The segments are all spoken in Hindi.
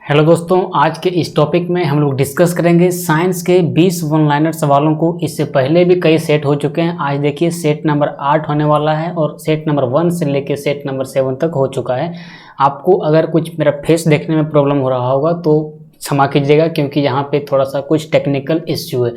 हेलो दोस्तों, आज के इस टॉपिक में हम लोग डिस्कस करेंगे साइंस के 20 वन लाइनर सवालों को। इससे पहले भी कई सेट हो चुके हैं। आज देखिए सेट नंबर 8 होने वाला है और सेट नंबर 1 से लेके सेट नंबर 7 तक हो चुका है। आपको अगर कुछ मेरा फेस देखने में प्रॉब्लम हो रहा होगा तो क्षमा कीजिएगा, क्योंकि यहाँ पे थोड़ा सा कुछ टेक्निकल इश्यू है।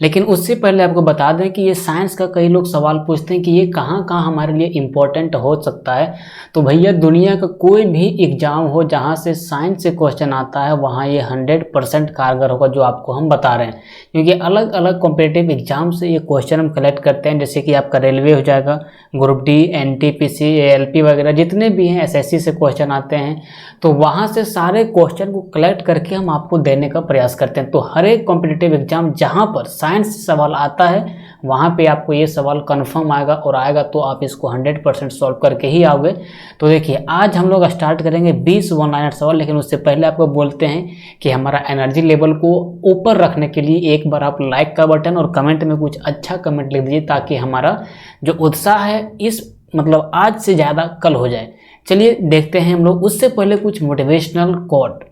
लेकिन उससे पहले आपको बता दें कि ये साइंस का कई लोग सवाल पूछते हैं कि ये कहाँ कहाँ हमारे लिए इम्पोर्टेंट हो सकता है। तो भैया दुनिया का कोई भी एग्ज़ाम हो जहाँ से साइंस से क्वेश्चन आता है वहाँ ये 100% कारगर होगा, जो आपको हम बता रहे हैं। क्योंकि अलग अलग कॉम्पिटिटिव एग्जाम से ये क्वेश्चन हम कलेक्ट करते हैं, जैसे कि आपका रेलवे हो जाएगा, ग्रुप डी, एनटीपीसी, एएलपी वगैरह जितने भी हैं, एसएससी से क्वेश्चन आते हैं। तो वहाँ से सारे क्वेश्चन को कलेक्ट करके हम आपको देने का प्रयास करते हैं। तो हर एक कॉम्पिटिटिव एग्जाम जहाँ पर साइंस से सवाल आता है वहाँ पे आपको ये सवाल कंफर्म आएगा, और आएगा तो आप इसको 100% सॉल्व करके ही आओगे। तो देखिए आज हम लोग स्टार्ट करेंगे 20 वन लाइनर सवाल। लेकिन उससे पहले आपको बोलते हैं कि हमारा एनर्जी लेवल को ऊपर रखने के लिए एक बार आप लाइक का बटन और कमेंट में कुछ अच्छा कमेंट लिख दीजिए, ताकि हमारा जो उत्साह है इस आज से ज़्यादा कल हो जाए। चलिए देखते हैं हम लोग। उससे पहले कुछ मोटिवेशनल कोट।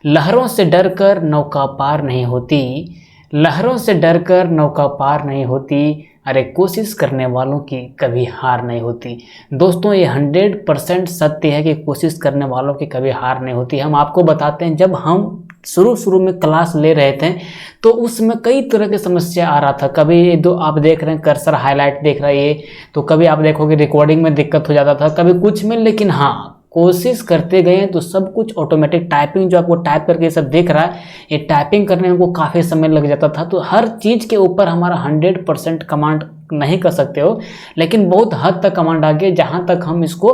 लहरों से डरकर नौका पार नहीं होती, लहरों से डरकर नौका पार नहीं होती, अरे कोशिश करने वालों की कभी हार नहीं होती। दोस्तों ये 100% सत्य है कि कोशिश करने वालों की कभी हार नहीं होती। हम आपको बताते हैं, जब हम शुरू में क्लास ले रहे थे तो उसमें कई तरह की समस्या आ रहा था। कभी दो आप देख रहे हैं कर्सर हाईलाइट देख रहे हैं, तो कभी आप देखोगे रिकॉर्डिंग में दिक्कत हो जाता था, कभी कुछ में। लेकिन हाँ, कोशिश करते गए तो सब कुछ ऑटोमेटिक टाइपिंग जो आपको टाइप करके सब दिख रहा है, ये टाइपिंग करने में हमको काफ़ी समय लग जाता था। तो हर चीज़ के ऊपर हमारा 100% कमांड नहीं कर सकते हो, लेकिन बहुत हद तक कमांड आ गया जहाँ तक हम इसको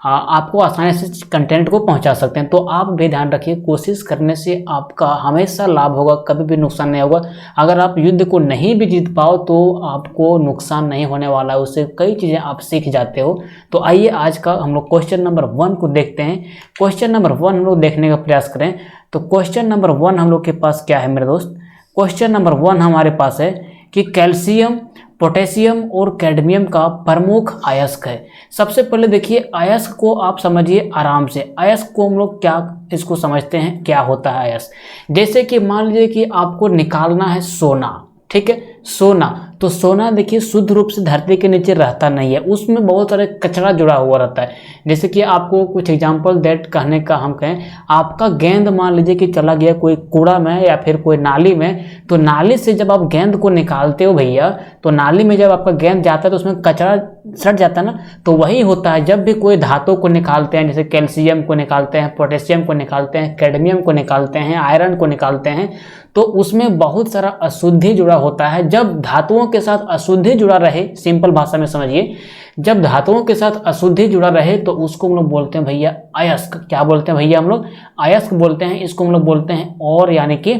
आपको आसानी से कंटेंट को पहुँचा सकते हैं। तो आप भी ध्यान रखिए, कोशिश करने से आपका हमेशा लाभ होगा, कभी भी नुकसान नहीं होगा। अगर आप युद्ध को नहीं भी जीत पाओ तो आपको नुकसान नहीं होने वाला है, उससे कई चीज़ें आप सीख जाते हो। तो आइए आज का हम लोग क्वेश्चन नंबर 1 को देखते हैं। क्वेश्चन नंबर 1 हम लोग देखने का प्रयास करें। तो क्वेश्चन नंबर 1 हम लोग के पास क्या है मेरे दोस्त? क्वेश्चन नंबर 1 हमारे पास है कि कैल्शियम, पोटेशियम और कैडमियम का प्रमुख अयस्क है। सबसे पहले देखिए अयस्क को आप समझिए आराम से। अयस्क को हम लोग क्या इसको समझते हैं, क्या होता है अयस्क? जैसे कि मान लीजिए कि आपको निकालना है सोना, ठीक है, सोना। तो सोना देखिए शुद्ध रूप से धरती के नीचे रहता नहीं है, उसमें बहुत सारे कचरा जुड़ा हुआ रहता है। जैसे कि आपको कुछ एग्जांपल दैट कहने का हम कहें, आपका गेंद मान लीजिए कि चला गया कोई कूड़ा में या फिर कोई नाली में, तो नाली से जब आप गेंद को निकालते हो भैया, तो नाली में जब आपका गेंद जाता है तो उसमें कचरा सट जाता है ना। तो वही होता है जब भी कोई धातु को निकालते हैं, जैसे कैल्शियम को निकालते हैं, पोटेशियम को निकालते हैं, कैडमियम को निकालते हैं, आयरन को निकालते हैं, तो उसमें बहुत सारा अशुद्धि जुड़ा होता है। जब धातुओं के साथ अशुद्धि जुड़ा रहे, सिंपल भाषा में समझिए, जब धातुओं के साथ अशुद्धि जुड़ा रहे तो उसको हम लोग बोलते हैं भैया अयस्क। क्या बोलते हैं भैया? हम लोग अयस्क बोलते हैं। इसको हम लोग बोलते हैं और यानी कि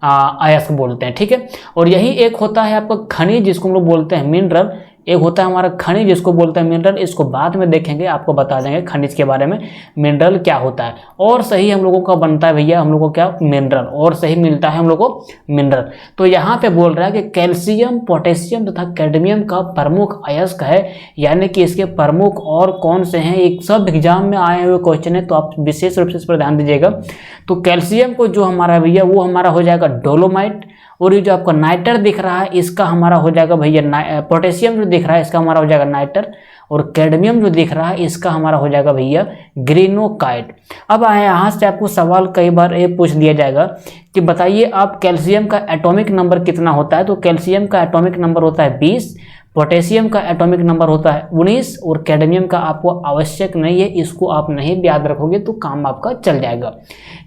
अयस्क बोलते हैं, ठीक है। और यही एक होता है आपका खनिज, जिसको हम लोग बोलते हैं मिनरल। एक होता है हमारा खनिज जिसको बोलते हैं मिनरल। इसको बाद में देखेंगे, आपको बता देंगे खनिज के बारे में, मिनरल क्या होता है। और सही हम लोगों का बनता है भैया, हम लोगों को क्या? मिनरल। और सही मिलता है हम लोगों को मिनरल। तो यहाँ पे बोल रहा है कि कैल्शियम, पोटेशियम तथा कैडमियम का प्रमुख अयस्क है, यानी कि इसके प्रमुख और कौन से हैं। एक सब एग्जाम में आए हुए क्वेश्चन है, तो आप विशेष रूप से इस पर ध्यान दीजिएगा। तो कैल्शियम को जो हमारा भैया वो हमारा हो जाएगा डोलोमाइट, और ये जो आपका नाइटर दिख रहा है इसका हमारा हो जाएगा भैया पोटेशियम जो दिख रहा है इसका हमारा हो जाएगा नाइटर, और कैडमियम जो दिख रहा है इसका हमारा हो जाएगा भैया ग्रेनोकाइट। अब यहाँ से आपको सवाल कई बार ये पूछ दिया जाएगा कि बताइए आप कैल्शियम का एटॉमिक नंबर कितना होता है। तो कैल्शियम का एटॉमिक नंबर होता है 20, पोटेशियम का एटॉमिक नंबर होता है 19, और कैडमियम का आपको आवश्यक नहीं है, इसको आप नहीं भी याद रखोगे तो काम आपका चल जाएगा,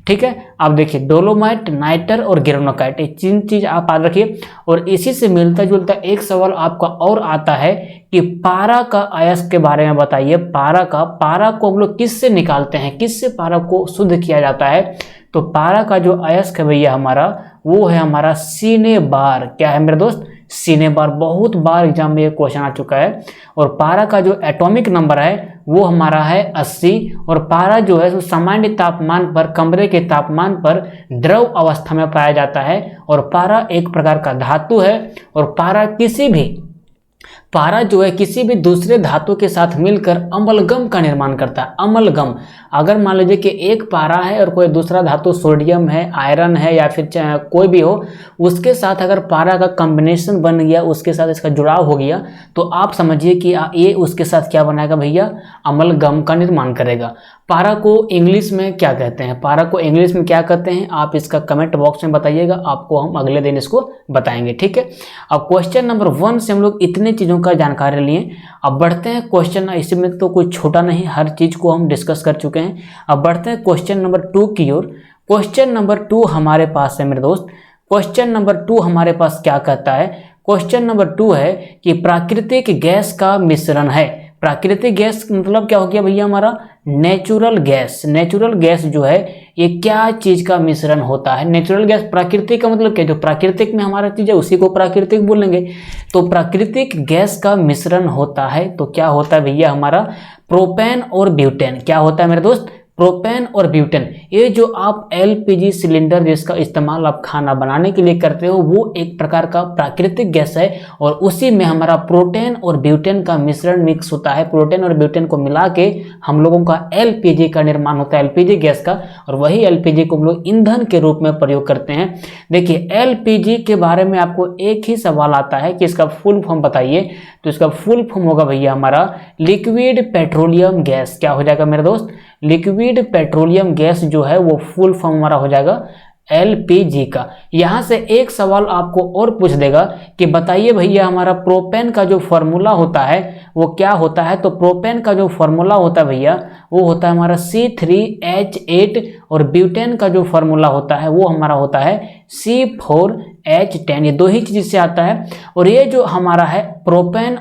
ठीक है। आप देखिए डोलोमाइट, नाइटर और ग्रेनोकाइट, ये 3 चीज आप याद रखिए। और इसी से मिलता जुलता एक सवाल आपका और आता है कि पारा का अयस्क के बारे में बताइए। पारा को हम लोग किससे निकालते हैं, किससे पारा को शुद्ध किया जाता है? तो पारा का जो अयस्क है भैया हमारा, वो है हमारा सिनेबार। क्या है मेरे दोस्त? सिनेबार। बहुत बार एग्जाम में ये क्वेश्चन आ चुका है। और पारा का जो एटॉमिक नंबर है वो हमारा है 80, और पारा जो है सामान्य तापमान पर, कमरे के तापमान पर द्रव अवस्था में पाया जाता है। और पारा एक प्रकार का धातु है, और पारा किसी भी पारा जो है किसी भी दूसरे धातु के साथ मिलकर अमलगम का निर्माण करता है। अमलगम, अगर मान लीजिए कि एक पारा है और कोई दूसरा धातु सोडियम है, आयरन है या फिर कोई भी हो, उसके साथ अगर पारा का कॉम्बिनेशन बन गया, उसके साथ इसका जुड़ाव हो गया, तो आप समझिए कि ये उसके साथ क्या बनाएगा भैया, अमलगम का निर्माण करेगा। पारा को इंग्लिश में क्या कहते हैं, पारा को इंग्लिश में क्या कहते हैं, आप इसका कमेंट बॉक्स में बताइएगा, आपको हम अगले दिन इसको बताएंगे, ठीक है। अब क्वेश्चन नंबर 1 से हम लोग इतनी चीज़ों का जानकारी लिए। अब बढ़ते हैं क्वेश्चन, इसमें तो कोई छोटा नहीं, हर चीज़ को हम डिस्कस कर चुके हैं। अब बढ़ते हैं क्वेश्चन नंबर 2 की ओर। क्वेश्चन नंबर 2 हमारे पास है मेरे दोस्त, क्वेश्चन नंबर 2 हमारे पास क्या कहता है, क्वेश्चन नंबर 2 है कि प्राकृतिक गैस का मिश्रण है। प्राकृतिक गैस मतलब क्या हो गया भैया, हमारा नेचुरल गैस। नेचुरल गैस जो है ये क्या चीज का मिश्रण होता है, नेचुरल गैस। प्राकृतिक का मतलब क्या, जो प्राकृतिक में हमारा चीज है उसी को प्राकृतिक बोलेंगे। तो प्राकृतिक गैस का मिश्रण होता है, तो क्या होता है भैया, हमारा प्रोपेन और ब्यूटेन। क्या होता है मेरे दोस्त, प्रोपेन और ब्यूटेन। ये जो आप एलपीजी सिलेंडर जिसका इस्तेमाल आप खाना बनाने के लिए करते हो, वो एक प्रकार का प्राकृतिक गैस है, और उसी में हमारा प्रोटेन और ब्यूटेन का मिश्रण मिक्स होता है। प्रोटेन और ब्यूटेन को मिला के हम लोगों का एलपीजी का निर्माण होता है, एलपीजी गैस का, और वही एलपीजी को हम लोग ईंधन के रूप में प्रयोग करते हैं। देखिए एलपीजी के बारे में आपको एक ही सवाल आता है कि इसका फुल फॉर्म बताइए, तो इसका फुल फॉर्म होगा भैया हमारा लिक्विड पेट्रोलियम गैस। क्या हो जाएगा मेरे दोस्त, लिक्विड पेट्रोलियम गैस जो है वो फुल फॉर्म हमारा हो जाएगा एलपीजी का। यहां से एक सवाल आपको और पूछ देगा कि बताइए भैया हमारा प्रोपेन का जो फॉर्मूला होता है वो क्या होता है। तो प्रोपेन का जो फॉर्मूला होता है भैया वो होता है हमारा C3H8, और ब्यूटेन का जो फॉर्मूला होता है वो हमारा होता है C4H10। ये दो ही चीज से आता है। और ये जो हमारा है प्रोपेन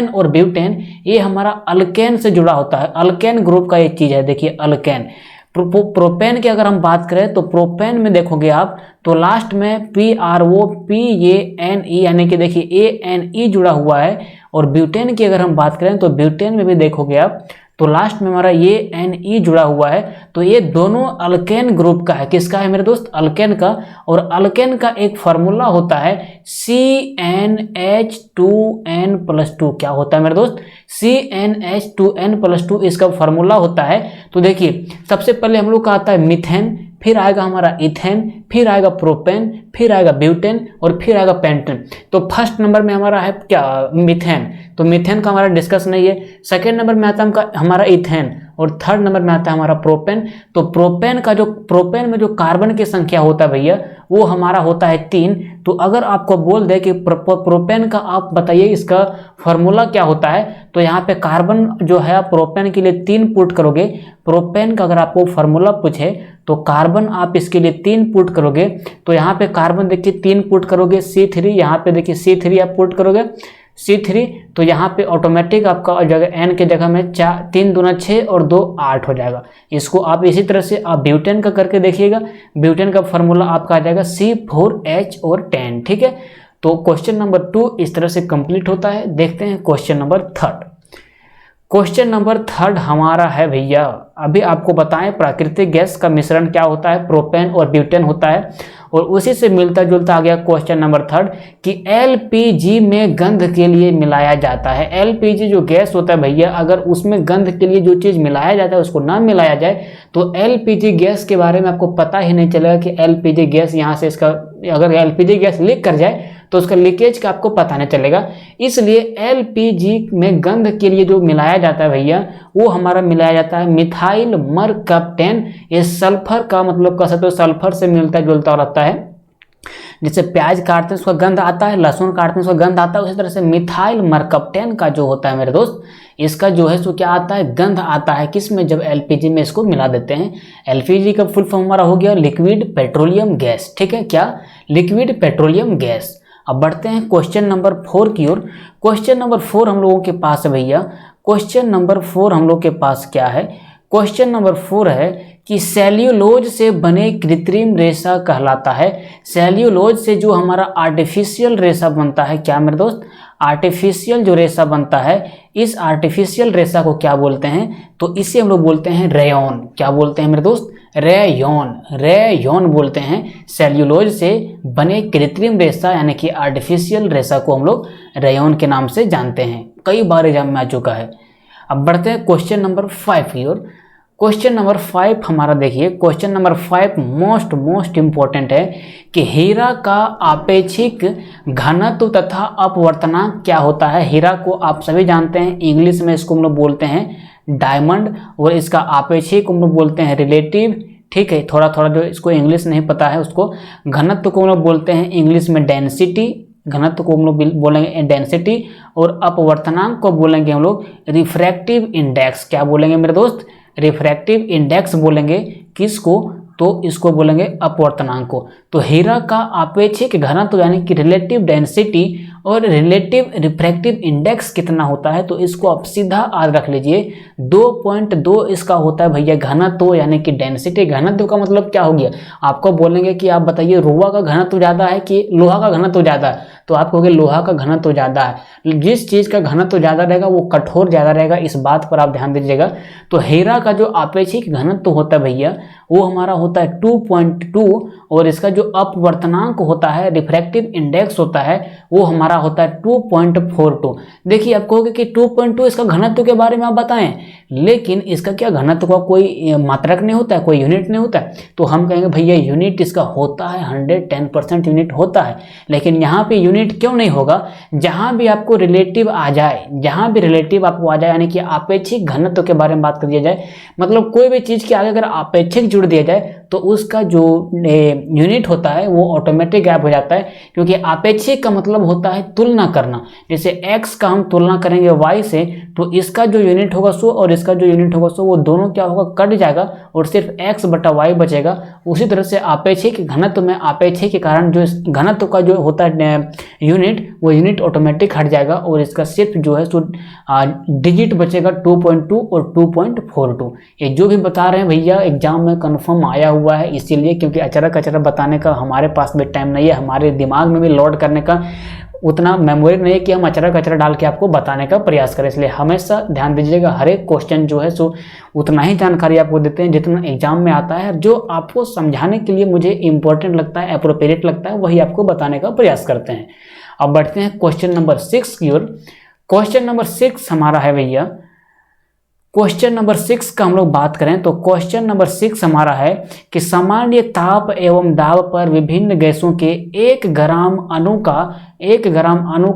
और ब्यूटेन, ये हमारा अल्केन से जुड़ा होता है। अल्केन ग्रुप का एक चीज है, देखिए अल्केन। प्रोपेन की अगर हम बात करें तो प्रोपेन में देखोगे आप तो लास्ट में PROPANE यानी कि देखिए ANE जुड़ा हुआ है। और ब्यूटेन की अगर हम बात करें तो ब्यूटेन में भी देखोगे आप तो लास्ट में हमारा ANE जुड़ा हुआ है। तो ये दोनों अल्केन ग्रुप का है। किसका है मेरे दोस्त, अल्केन का। और अल्केन का एक फार्मूला होता है CnH2n+2। क्या होता है मेरे दोस्त, CnH2n+2 इसका फार्मूला होता है। तो देखिए सबसे पहले हम लोग का आता है मीथेन, फिर आएगा हमारा इथेन, फिर आएगा प्रोपेन, फिर आएगा ब्यूटेन, और फिर आएगा पेंटेन। तो फर्स्ट नंबर में हमारा है क्या, मीथेन। तो मीथेन का हमारा डिस्कस नहीं है। सेकेंड नंबर में आता है हमारा इथेन, और थर्ड नंबर में आता है हमारा प्रोपेन। तो प्रोपेन में जो कार्बन की संख्या होता है भैया वो हमारा होता है 3। तो अगर आपको बोल दे कि प्रोपेन का आप बताइए इसका फॉर्मूला क्या होता है, तो यहाँ पे कार्बन जो है प्रोपेन के लिए 3 पुट करोगे। प्रोपेन का अगर आपको फॉर्मूला पूछे तो कार्बन आप इसके लिए 3 पुट करोगे। तो यहाँ पे कार्बन देखिए 3 पुट करोगे C3, यहाँ पे देखिए C3 आप पुट करोगे C3, तो यहाँ पे ऑटोमेटिक आपका जगह n के जगह में 3 दूना 6 और 2 8 हो जाएगा। इसको आप इसी तरह से आप ब्यूटेन का करके देखिएगा। ब्यूटेन का फॉर्मूला आपका आ जाएगा C4H10, ठीक है। तो क्वेश्चन नंबर 2 इस तरह से कंप्लीट होता है। देखते हैं क्वेश्चन नंबर 3। क्वेश्चन नंबर 3 हमारा है भैया, अभी आपको बताएं प्राकृतिक गैस का मिश्रण क्या होता है, प्रोपेन और ब्यूटेन होता है। और उसी से मिलता जुलता आ गया क्वेश्चन नंबर 3 कि एलपीजी में गंध के लिए मिलाया जाता है। एलपीजी जो गैस होता है भैया, अगर उसमें गंध के लिए जो चीज़ मिलाया जाता है उसको ना मिलाया जाए तो एलपीजी गैस के बारे में आपको पता ही नहीं चलेगा कि एलपीजी गैस यहाँ से इसका, अगर एलपीजी गैस लीक कर जाए तो उसका लीकेज का आपको पता नहीं चलेगा। इसलिए एलपीजी में गंध के लिए जो मिलाया जाता है भैया वो हमारा मिलाया जाता है मिथाइल मरकप्टेन। ये सल्फर का मतलब कह सकते हो सल्फर से मिलता जुलता रहता है। जैसे प्याज काटते हैं उसका गंध आता है, लहसुन काटते हैं उसका गंध आता है, उसी तरह से मिथाइल मरकप्टेन का जो होता है मेरे दोस्त, इसका जो है सो क्या आता है, गंध आता है। किस में, जब एलपीजी में इसको मिला देते हैं। एलपीजी का फुल फॉर्म हमारा हो गया लिक्विड पेट्रोलियम गैस, ठीक है, क्या, लिक्विड पेट्रोलियम गैस। अब बढ़ते हैं क्वेश्चन नंबर 4 की ओर। क्वेश्चन नंबर 4 हम लोगों के पास है भैया, क्वेश्चन नंबर 4 हम लोग के पास क्या है, क्वेश्चन नंबर 4 है कि सेल्यूलोज से बने कृत्रिम रेशा कहलाता है। सेल्यूलोज से जो हमारा आर्टिफिशियल रेशा बनता है, क्या मेरे दोस्त, आर्टिफिशियल जो रेशा बनता है, इस आर्टिफिशियल रेशा को क्या बोलते हैं, तो इसे हम लोग बोलते हैं रेयॉन। क्या बोलते हैं मेरे दोस्त, रेयॉन बोलते हैं। सेल्यूलोज से बने कृत्रिम रेशा यानी कि आर्टिफिशियल रेशा को हम लोग रेयॉन के नाम से जानते हैं, कई बार एग्जाम में आ चुका है। अब बढ़ते हैं क्वेश्चन नंबर 5 की ओर। क्वेश्चन नंबर 5 हमारा देखिए, क्वेश्चन नंबर 5 मोस्ट इंपॉर्टेंट है कि हीरा का आपेक्षिक घनत्व तथा अपवर्तनांक क्या होता है। हीरा को आप सभी जानते हैं, इंग्लिश में इसको हम लोग बोलते हैं डायमंड, और इसका आपेक्षिक हम लोग बोलते हैं रिलेटिव, ठीक है। थोड़ा थोड़ा जो इसको इंग्लिश नहीं पता है उसको, घनत्व को हम लोग बोलते हैं इंग्लिश में डेंसिटी, घनत्व को हम लोग बोलेंगे डेंसिटी, और अपवर्तनांक को बोलेंगे हम लोग रिफ्रैक्टिव इंडेक्स। क्या बोलेंगे मेरे दोस्त? रिफ्रैक्टिव इंडेक्स बोलेंगे। किसको? तो इसको बोलेंगे अपवर्तनांक को। तो हीरा का आपेक्षिक घनत्व यानी कि रिलेटिव डेंसिटी और रिलेटिव रिफ्रैक्टिव इंडेक्स कितना होता है, तो इसको आप सीधा आज रख लीजिए 2.2 इसका होता है भैया घनत्व यानी कि डेंसिटी। घनत्व का मतलब क्या हो गया? आपको बोलेंगे कि आप बताइए रुआ का घनत्व ज़्यादा है कि लोहा का घनत्व ज़्यादा है, तो आप कहोगे लोहा का घनत्व ज़्यादा है। जिस चीज़ का घनत्व ज़्यादा रहेगा वो कठोर ज़्यादा रहेगा, इस बात पर आप ध्यान दीजिएगा। तो हीरा का जो आपेक्षिक घनत्व होता है भैया वो हमारा होता है 2.2, और इसका जो अपवर्तनांक होता है रिफ्रैक्टिव इंडेक्स होता है वो हमारा होता है 2.42। देखिए आप कहोगे कि 2.2 इसका घनत्व के बारे में आप बताएं, लेकिन इसका क्या घनत्व का कोई मात्रक नहीं होता है, कोई यूनिट नहीं होता है। तो हम कहेंगे भैया यूनिट इसका होता है 110% यूनिट होता है, लेकिन यहाँ पे यूनिट क्यों नहीं होगा? जहाँ भी आपको रिलेटिव आ जाए, जहाँ भी रिलेटिव आपको आ जाए यानी कि आपेक्षिक घनत्व के बारे में बात कर दिया जाए, मतलब कोई भी चीज़ के आगे अगर आपेक्षिक जुड़ दिया जाए तो उसका जो यूनिट होता है वो ऑटोमेटिक गायब हो जाता है, क्योंकि आपेक्षिक का मतलब होता है तुलना करना। जैसे x का हम तुलना करेंगे y से, तो इसका जो यूनिट होगा सो और इसका जो यूनिट होगा सो, वो दोनों क्या होगा? कट जाएगा और सिर्फ x बटा y बचेगा। उसी तरह से आपेक्षिक घनत्व में आपेक्षिक के कारण जो घनत्व का जो होता है यूनिट, वो यूनिट ऑटोमेटिक हट जाएगा और इसका सिर्फ जो है सो डिजिट बचेगा 2.2 और 2.42। ये जो भी बता रहे हैं भैया एग्जाम में कन्फर्म आया हुआ है, इसीलिए क्योंकि अचानक बताने का हमारे पास भी टाइम नहीं है, हमारे दिमाग में भी लोड करने का उतना मेमोरी नहीं है कि हम अचरक डाल के आपको बताने का प्रयास करें। इसलिए हमेशा ध्यान दीजिएगा, हर एक क्वेश्चन जो है सो उतना ही जानकारी आपको देते हैं जितना एग्जाम में आता है। जो आपको समझाने के लिए मुझे इंपॉर्टेंट लगता है, अप्रोप्रिएट लगता है, वही आपको बताने का प्रयास करते हैं। अब बढ़ते हैं क्वेश्चन नंबर 6 की ओर। क्वेश्चन नंबर 6 हमारा है भैया, क्वेश्चन नंबर 6 का हम लोग बात करें तो क्वेश्चन नंबर 6 हमारा है कि सामान्य ताप एवं दाब पर विभिन्न गैसों के 1 ग्राम अणु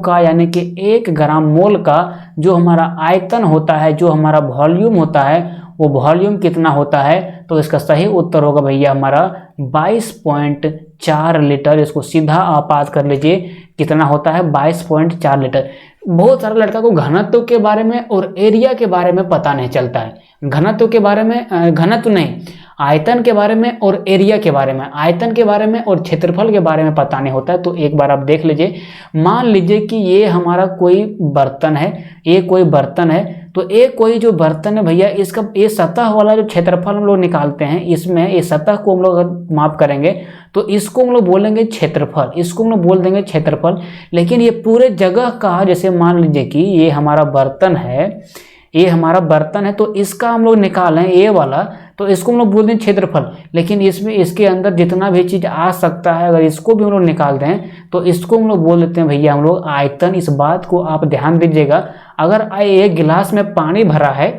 का यानी कि 1 ग्राम मोल का जो हमारा आयतन होता है, जो हमारा वॉल्यूम होता है, वो वॉल्यूम कितना होता है? तो इसका सही उत्तर होगा भैया हमारा 22.4 लीटर। इसको सीधा आप याद कर लीजिए, कितना होता है? 22.4 लीटर। बहुत सारा लड़का को घनत्व के बारे में और एरिया के बारे में पता नहीं चलता है। घनत्व के बारे में, घनत्व नहीं, आयतन के बारे में और एरिया के बारे में, आयतन के बारे में और क्षेत्रफल के बारे में पता नहीं होता है। तो एक बार आप देख लीजिए, मान लीजिए कि ये हमारा कोई बर्तन है, ये कोई बर्तन है, तो एक कोई जो बर्तन है भैया, इसका ये सतह वाला जो क्षेत्रफल हम लोग निकालते हैं, इसमें ये सतह को हम लोग अगर माप करेंगे तो इसको हम लोग बोलेंगे क्षेत्रफल, इसको हम लोग बोल देंगे क्षेत्रफल। लेकिन ये पूरे जगह का, जैसे मान लीजिए कि ये हमारा बर्तन है, ये हमारा बर्तन है, तो इसका हम लोग निकालें ये वाला, तो इसको हम लोग बोल दें क्षेत्रफल। लेकिन इसमें इसके अंदर जितना भी चीज़ आ सकता है, अगर इसको भी हम लोग निकाल दें तो इसको हम लोग बोल देते हैं भैया हम लोग आयतन। इस बात को आप ध्यान दीजिएगा। अगर एक गिलास में पानी भरा है,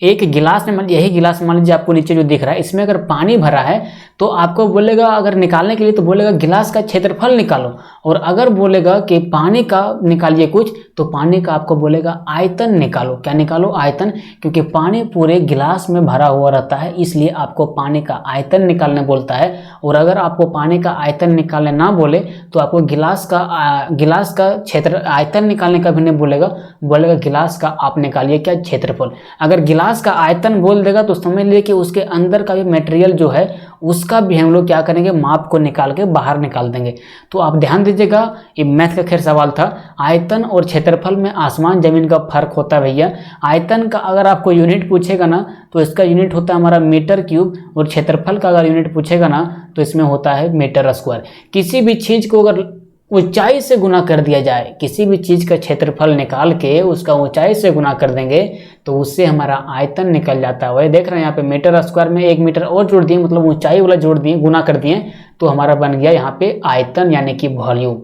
एक गिलास में, यही गिलास मान लीजिए आपको नीचे जो दिख रहा है, इसमें अगर पानी भरा है तो आपको बोलेगा, अगर निकालने के लिए तो बोलेगा गिलास का क्षेत्रफल निकालो, और अगर बोलेगा कि पानी का निकालिए कुछ, तो पानी का आपको बोलेगा आयतन निकालो। क्या निकालो? आयतन, क्योंकि पानी पूरे गिलास में भरा हुआ रहता है, इसलिए आपको पानी का आयतन निकालने बोलता है। और अगर आपको पानी का आयतन निकालने ना बोले तो आपको गिलास का क्षेत्र आयतन निकालने का भी नहीं बोलेगा गिलास का आप निकालिए क्या? क्षेत्रफल। अगर गिलास का आयतन बोल देगा तो समझ लीजिए कि उसके अंदर का भी मटेरियल जो है उसका भी हम लोग क्या करेंगे? माप को निकाल के बाहर निकाल देंगे। तो आप ध्यान दीजिएगा, ये मैथ का खैर सवाल था। आयतन और क्षेत्रफल में आसमान जमीन का फर्क होता है भैया। आयतन का अगर आपको यूनिट पूछेगा ना तो इसका यूनिट होता है हमारा मीटर क्यूब, और क्षेत्रफल का अगर यूनिट पूछेगा ना तो इसमें होता है मीटर स्क्वायर। किसी भी चीज़ को अगर ऊंचाई से गुना कर दिया जाए, किसी भी चीज़ का क्षेत्रफल निकाल के उसका ऊंचाई से गुना कर देंगे तो उससे हमारा आयतन निकल जाता है। वही देख रहे हैं यहाँ पे मीटर स्क्वायर में 1 मीटर और जोड़ दिए, मतलब ऊंचाई वाला जोड़ दिए, गुना कर दिए, तो हमारा बन गया यहाँ पे आयतन यानी कि वॉल्यूम।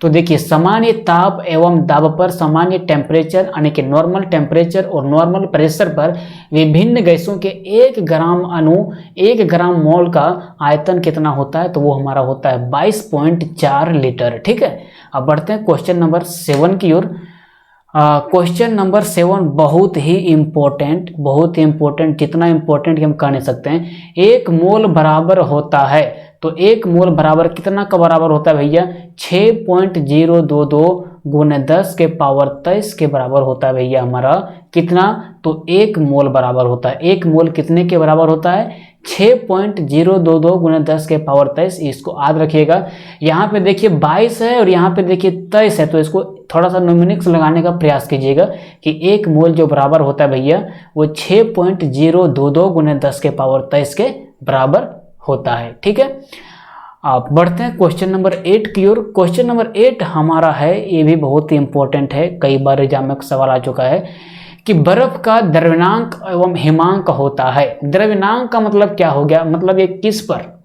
तो देखिए सामान्य ताप एवं दाब पर सामान्य टेम्परेचर यानी कि नॉर्मल टेम्परेचर और नॉर्मल प्रेशर पर विभिन्न गैसों के 1 ग्राम अणु 1 ग्राम मोल का आयतन कितना होता है, तो वो हमारा होता है 22.4 लीटर। ठीक है, अब बढ़ते हैं क्वेश्चन नंबर 7 की ओर। क्वेश्चन नंबर 7 बहुत ही इम्पोर्टेंट, बहुत ही इम्पोर्टेंट, जितना इम्पोर्टेंट कि हम कह नहीं सकते हैं। 1 मोल बराबर होता है, तो 1 मोल बराबर कितना का बराबर होता है भैया, 6.022 गुने 10 के पावर 23 के बराबर होता है भैया हमारा कितना, तो 1 मोल बराबर होता है। 1 मोल कितने के बराबर होता है, 6.022 गुने 10 के पावर 23। इसको याद रखिएगा। यहाँ पे देखिए 22 है और यहाँ पे देखिए 23 है, तो इसको थोड़ा सा न्यूमेरिक्स लगाने का प्रयास कीजिएगा कि 1 मोल जो बराबर होता है भैया वो 6.022 गुने 10 के पावर 23 के बराबर होता है। ठीक है, आप बढ़ते हैं क्वेश्चन नंबर 8 की ओर। क्वेश्चन नंबर 8 हमारा है, ये भी बहुत ही इंपॉर्टेंट है, कई बार एग्जाम में सवाल आ चुका है कि बर्फ का द्रव्यनांक एवं हिमांक होता है। द्रव्यनांक का मतलब क्या हो गया, मतलब ये किस पर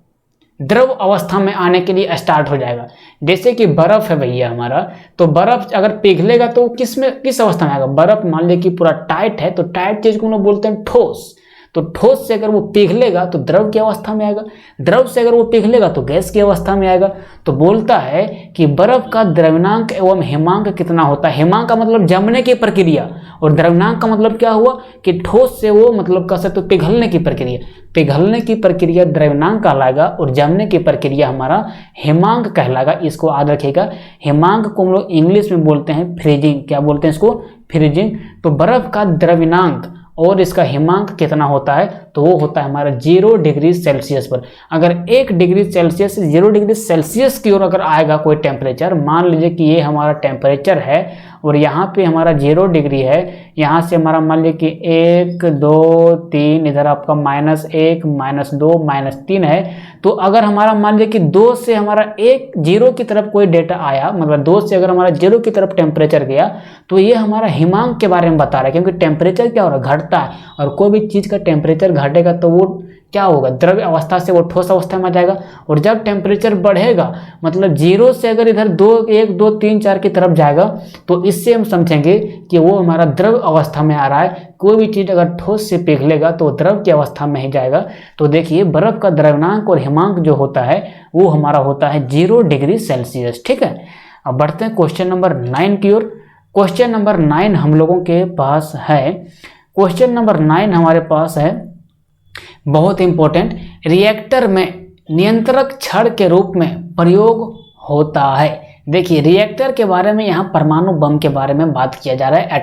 द्रव अवस्था में आने के लिए स्टार्ट हो जाएगा। जैसे कि बर्फ है भैया हमारा, तो बर्फ अगर पिघलेगा तो किस अवस्था में आएगा, बर्फ मान लीजिए कि पूरा टाइट है, तो टाइट चीज को हम लोग बोलते हैं ठोस। तो ठोस से अगर वो पिघलेगा तो द्रव की अवस्था में आएगा, द्रव से अगर वो पिघलेगा तो गैस की अवस्था में आएगा। तो बोलता है कि बर्फ का द्रव्यनांक एवं हिमांक कितना होता है। हिमांक का मतलब जमने की प्रक्रिया और द्रव्यनांक का मतलब क्या हुआ कि ठोस से वो मतलब कह सकते तो पिघलने की प्रक्रिया, पिघलने की प्रक्रिया द्रव्यनांक कहलाएगा और जमने की प्रक्रिया हमारा हिमांक कहलाएगा। इसको याद रखिएगा। हिमांक को हम लोग इंग्लिश में बोलते हैं फ्रीजिंग, क्या बोलते हैं इसको, फ्रीजिंग। तो बर्फ का द्रव्यनांक और इसका हिमांक कितना होता है, तो वो होता है हमारा 0 डिग्री सेल्सियस पर। अगर 1 डिग्री सेल्सियस से 0 डिग्री सेल्सियस की ओर अगर आएगा कोई टेम्परेचर, मान लीजिए कि ये हमारा टेम्परेचर है और यहाँ पे हमारा 0 डिग्री है, यहाँ से हमारा मान लीजिए कि 1 2 3 इधर आपका -1 -2 -3 है। तो अगर हमारा मान लीजिए कि 2 से हमारा 1 0 की तरफ कोई डेटा आया, मतलब 2 से अगर हमारा 0 की तरफ टेम्परेचर गया, तो ये हमारा हिमांक के बारे में बता रहा है। क्योंकि टेम्परेचर क्या हो रहा है, घटता है, और कोई भी चीज़ का टेम्परेचर घटेगा तो वो क्या होगा, द्रव्य अवस्था से वो ठोस अवस्था में आ जाएगा। और जब टेम्परेचर बढ़ेगा, मतलब 0 से अगर इधर 1 2 3 4 की तरफ जाएगा, तो इससे हम समझेंगे कि वो हमारा द्रव अवस्था में आ रहा है। कोई भी चीज़ अगर ठोस से पिघलेगा तो द्रव की अवस्था में ही जाएगा। तो देखिए बर्फ का द्रव्यनांक और हिमांक जो होता है वो हमारा होता है 0 डिग्री सेल्सियस। ठीक है, अब बढ़ते हैं क्वेश्चन नंबर 9 की ओर। क्वेश्चन नंबर 9 हम लोगों के पास है, क्वेश्चन नंबर 9 हमारे पास है बहुत इंपॉर्टेंट, रिएक्टर में नियंत्रक छड़ के रूप में प्रयोग होता है। देखिए रिएक्टर के बारे में, यहाँ परमाणु बम के बारे में बात किया जा रहा है,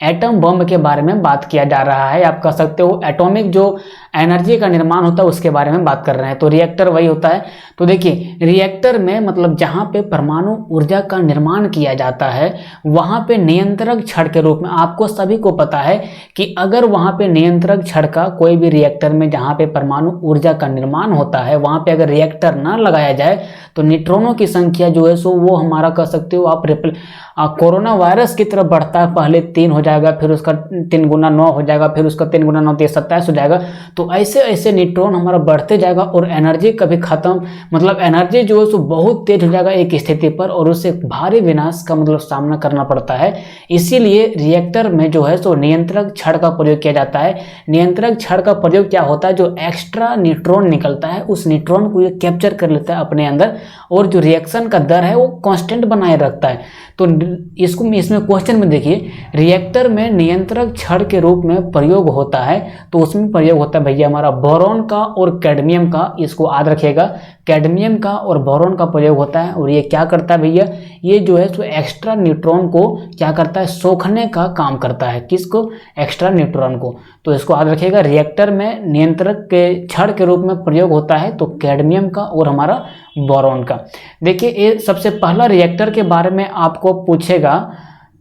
एटम बम के बारे में बात किया जा रहा है। आप कह सकते हो एटॉमिक जो एनर्जी का निर्माण होता है उसके बारे में बात कर रहे हैं, तो रिएक्टर वही होता है। तो देखिए रिएक्टर में मतलब जहाँ पे परमाणु ऊर्जा का निर्माण किया जाता है, वहाँ पे नियंत्रक छड़ के रूप में, आपको सभी को पता है कि अगर वहाँ पे नियंत्रक छड़ का कोई भी रिएक्टर में जहाँ पे परमाणु ऊर्जा का निर्माण होता है, वहाँ पे अगर रिएक्टर ना लगाया जाए तो न्यूट्रॉनों की संख्या जो है सो वो हमारा कह सकते हो आप कोरोना वायरस की तरफ बढ़ता है। पहले 3 हो जाएगा, फिर उसका 3 गुना 9 हो जाएगा, फिर उसका 3 गुना 9 27 हो जाएगा। तो ऐसे ऐसे न्यूट्रॉन हमारा बढ़ते जाएगा और एनर्जी कभी खत्म, मतलब एनर्जी जो है सो बहुत तेज हो जाएगा एक स्थिति पर, और उससे भारी विनाश का मतलब सामना करना पड़ता है। इसीलिए रिएक्टर में जो है सो नियंत्रक छड़ का प्रयोग किया जाता है। नियंत्रक छड़ का प्रयोग क्या होता है, जो एक्स्ट्रा न्यूट्रॉन निकलता है उस न्यूट्रॉन को ये कैप्चर कर लेता है अपने अंदर, और जो रिएक्शन का दर है वो कांस्टेंट बनाए रखता है। तो इसमें क्वेश्चन में देखिए रिएक्टर में नियंत्रक छड़ के रूप में प्रयोग होता है, तो उसमें प्रयोग होता है भैया हमारा बोरॉन का और कैडमियम का। इसको याद रखिएगा, कैडमियम का और बोरॉन का प्रयोग होता है। और ये क्या करता है भैया, ये जो है तो एक्स्ट्रा न्यूट्रॉन को क्या करता है, सोखने का काम करता है। किसको, एक्स्ट्रा न्यूट्रॉन को। तो इसको याद रखिएगा, रिएक्टर में नियंत्रक के छड़ के रूप में प्रयोग होता है तो कैडमियम का और हमारा बोरॉन का। देखिए ये सबसे पहला रिएक्टर के बारे में आपको पूछेगा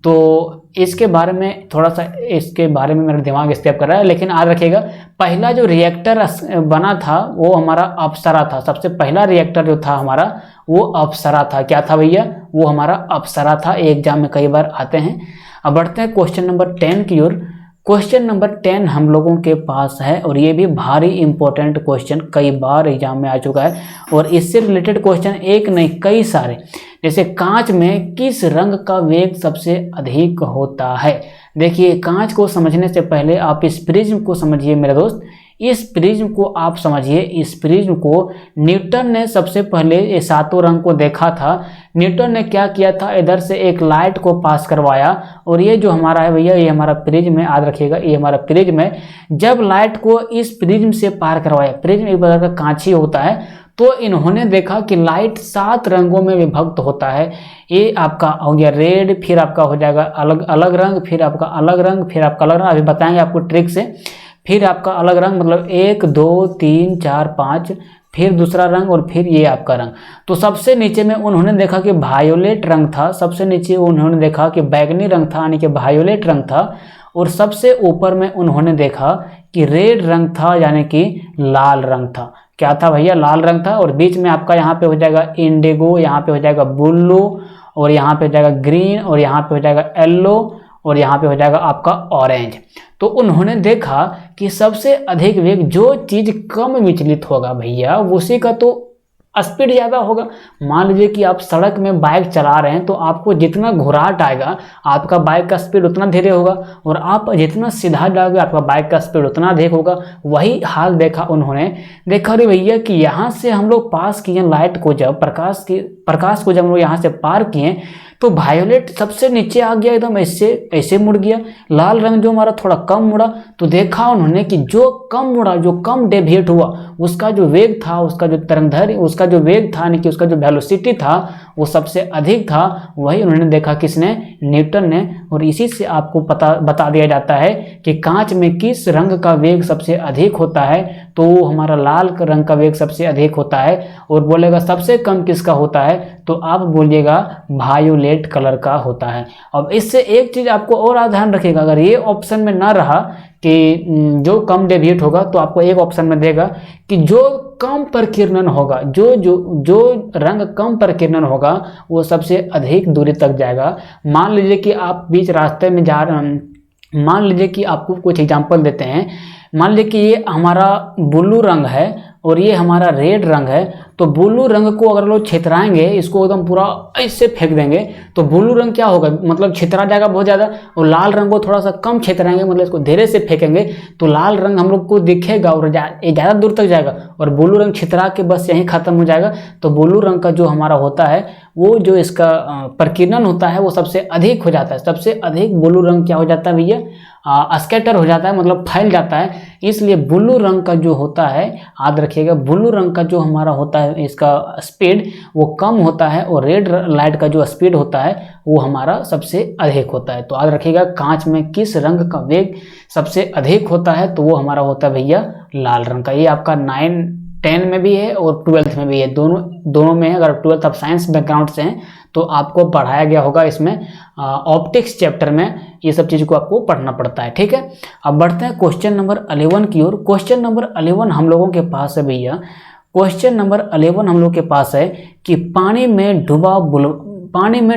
तो इसके बारे में थोड़ा सा, इसके बारे में मेरा दिमाग स्टेप कर रहा है, लेकिन याद रखिएगा पहला जो रिएक्टर बना था वो हमारा अप्सरा था। सबसे पहला रिएक्टर जो था हमारा वो अप्सरा था। क्या था भैया? वो हमारा अप्सरा था। एग्जाम में कई बार आते हैं। अब बढ़ते हैं क्वेश्चन नंबर 10 की ओर। क्वेश्चन नंबर 10 हम लोगों के पास है और ये भी भारी इंपॉर्टेंट क्वेश्चन, कई बार एग्जाम में आ चुका है और इससे रिलेटेड क्वेश्चन एक नहीं कई सारे। जैसे कांच में किस रंग का वेग सबसे अधिक होता है? देखिए, कांच को समझने से पहले आप इस प्रिज्म को समझिए मेरे दोस्त। इस प्रिज्म को आप समझिए। इस प्रिज्म को न्यूटन ने सबसे पहले ये सातों रंग को देखा था। न्यूटन ने क्या किया था, इधर से एक लाइट को पास करवाया और ये जो हमारा है भैया, ये हमारा प्रिज्म है। याद रखिएगा, ये हमारा प्रिज्म है। जब लाइट को इस प्रिज्म से पार करवाया, प्रिज्म एक प्रकार का कांच ही होता है, तो इन्होंने देखा कि लाइट 7 रंगों में विभक्त होता है। ये आपका हो गया रेड, फिर आपका हो जाएगा अलग अलग रंग, फिर आपका अलग रंग, फिर आपका अलग रंग, अभी बताएंगे आपको ट्रिक से। फिर आपका अलग रंग मतलब 1 2 3 4 5, फिर दूसरा रंग और फिर ये आपका रंग। तो सबसे नीचे में उन्होंने देखा कि वायोलेट रंग था। सबसे नीचे उन्होंने देखा कि बैगनी रंग था, यानी कि वायोलेट रंग था। और सबसे ऊपर में उन्होंने देखा कि रेड रंग था, यानी कि लाल रंग था। क्या था भैया? लाल रंग था। और बीच में आपका यहाँ पे हो जाएगा इंडिगो, यहाँ पे हो जाएगा ब्लू, और यहाँ पे हो जाएगा ग्रीन, और यहाँ पे हो जाएगा येलो, और यहाँ पे हो जाएगा आपका ऑरेंज। तो उन्होंने देखा कि सबसे अधिक वेग जो चीज कम विचलित होगा भैया, उसी का तो स्पीड ज़्यादा होगा। मान लीजिए कि आप सड़क में बाइक चला रहे हैं, तो आपको जितना घुराहट आएगा आपका बाइक का स्पीड उतना धीरे होगा, और आप जितना सीधा जाओगे आपका बाइक का स्पीड उतना अधिक होगा। वही हाल देखा उन्होंने। देखा अरे भैया कि यहाँ से हम लोग पास किए लाइट को, जब प्रकाश को जब हम लोग यहाँ से पार किए, तो वायोलेट सबसे नीचे आ गया, एकदम ऐसे मुड़ गया। लाल रंग जो हमारा थोड़ा कम मुड़ा। तो देखा उन्होंने कि जो कम मुड़ा, जो कम डेविएट हुआ, उसका जो वेग था, उसका जो तरंगदैर्घ्य, उसका जो वेग था, यानी कि उसका जो वेलोसिटी था, वो सबसे अधिक था। वही उन्होंने देखा किसने? न्यूटन ने। और इसी से आपको बता दिया जाता है कि कांच में किस रंग का वेग सबसे अधिक होता है, तो वो हमारा लाल रंग का वेग सबसे अधिक होता है। और बोलेगा सबसे कम किसका होता है, तो आप बोलिएगा वायोलेट कलर का होता है। अब इससे एक चीज आपको और ध्यान रखिएगा, अगर ये ऑप्शन में ना रहा कि जो कम डेविएट होगा, तो आपको एक ऑप्शन में देगा कि जो कम प्रकीर्णन होगा, जो रंग कम प्रकीर्णन होगा, वो सबसे अधिक दूरी तक जाएगा। मान लीजिए कि आप बीच रास्ते में जा रहे हैं, मान लीजिए कि आपको कुछ एग्जांपल देते हैं। मान लीजिए कि ये हमारा ब्लू रंग है और ये हमारा रेड रंग है। तो ब्लू रंग को अगर लोग छितराएंगे, इसको एकदम पूरा ऐसे फेंक देंगे, तो ब्लू रंग क्या होगा, मतलब छितरा जाएगा बहुत ज़्यादा। और लाल रंग को थोड़ा सा कम छितराएंगे, मतलब इसको धीरे से फेंकेंगे, तो लाल रंग हम लोग को दिखेगा और ज़्यादा दूर तक जाएगा। और ब्लू रंग छितरा के बस यहीं खत्म हो जाएगा। तो ब्लू रंग का जो हमारा होता है, वो जो इसका प्रकीर्णन होता है, वो सबसे अधिक हो जाता है। सबसे अधिक ब्लू रंग क्या हो जाता है भैया? स्कैटर हो जाता है, मतलब फैल जाता है। इसलिए ब्लू रंग का जो होता है, याद रखिएगा, ब्लू रंग का जो हमारा होता है, इसका स्पीड वो कम होता है, और रेड लाइट का जो स्पीड होता है वो हमारा सबसे अधिक होता है। तो याद रखिएगा, कांच में किस रंग का वेग सबसे अधिक होता है, तो वो हमारा होता है भैया लाल रंग का। ये आपका 9, 10 में भी है और 12th में भी है, दोनों में है। अगर 12th आप साइंस बैकग्राउंड से हैं तो आपको पढ़ाया गया होगा इसमें, ऑप्टिक्स चैप्टर में ये सब चीज़ को आपको पढ़ना पड़ता है। ठीक है, अब बढ़ते हैं क्वेश्चन नंबर 11 की ओर। क्वेश्चन नंबर 11 हम लोगों के पास है भैया, क्वेश्चन नंबर 11 हम लोग के पास है कि पानी में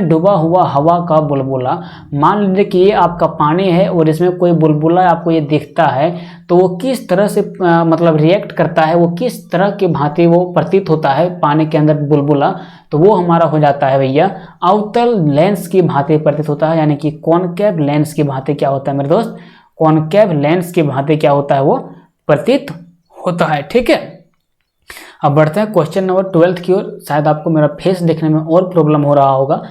डूबा हुआ हवा का बुलबुला। मान लीजिए कि ये आपका पानी है और इसमें कोई बुलबुला आपको ये दिखता है, तो वो किस तरह से मतलब रिएक्ट करता है, वो किस तरह के भांति वो प्रतीत होता है पानी के अंदर बुलबुला, तो वो हमारा हो जाता है भैया अवतल लेंस की भांति प्रतीत होता है, यानी कि कॉनकेव लेंस की भांति क्या होता है मेरे दोस्त? कॉनकेव लेंस की भांति क्या होता है? वो प्रतीत होता है। ठीक है, अब बढ़ते हैं क्वेश्चन नंबर 12 की ओर। शायद आपको मेरा फेस देखने में और प्रॉब्लम हो रहा होगा,